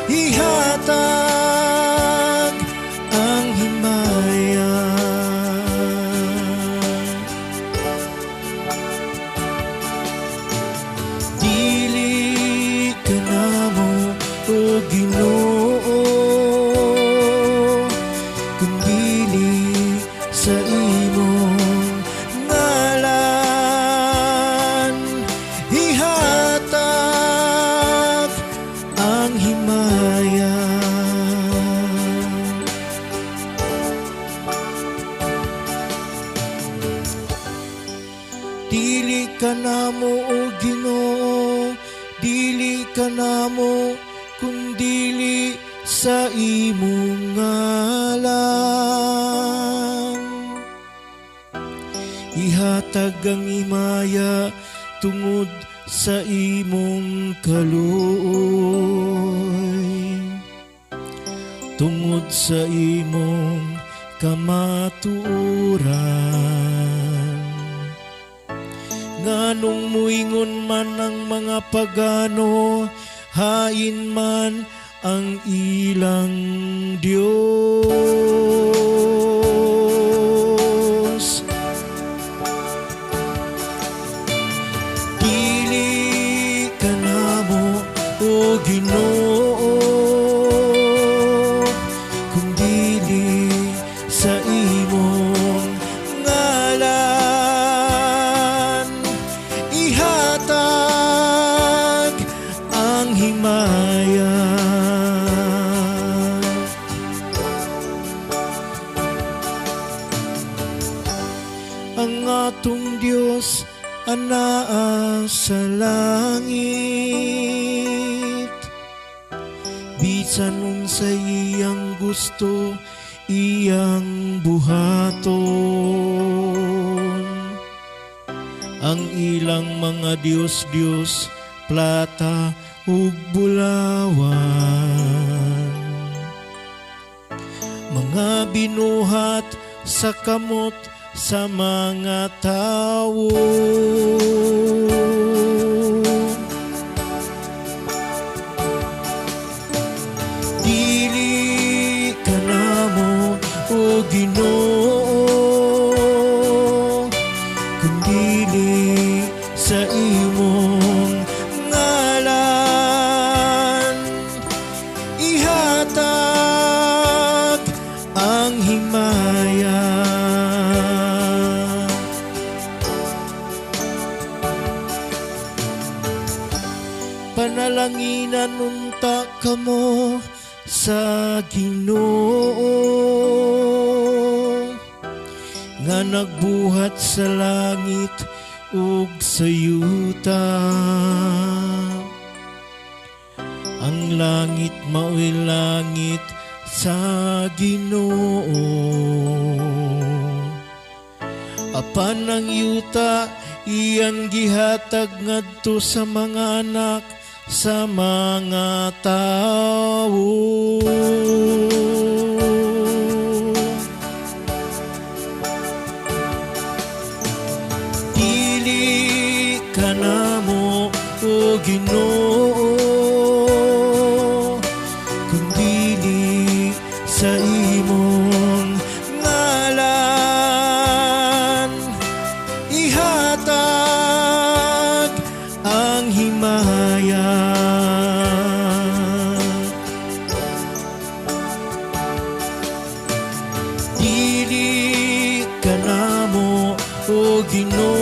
ihatag ang himaya. Dili ka namo o Ginoo, kundili sa imong ngalan, ihatag ang himaya. Dili ka namo o Ginoo, dili ka namo kundili sa imong ngalan, ihatag ang himaya tungod sa imong kaluoy, tungod sa imong kamatuoran. Nganong muingon man ang mga pagano, hain man ang ilang Diyos. Dili ka namo o Ginoo, kundili sa imong ngalan, ihatag ang himaya. Ang atong Diyos anaa sa langit, bisan unsay iyang gusto iyang buhaton. Ang ilang mga Diyos-Diyos, plata ug bulawan, mga binuhat sa kamot sa mga tawo. Dili ka namo o Ginoo, kundili sa imong ngalan, ihatag ang himaya. Panalanginan unta kamo sa Ginoo, nga nagbuhat sa langit ug sa yuta. Ang langit mao'y langit sa Ginoo, apan ang yuta iyang gihatag ngadto sa mga anak sa mga tawo. Dili ka namo o Ginoo, kundili sa imong ngalan, ihatag ang himaya. Dili ka namo o Ginoo,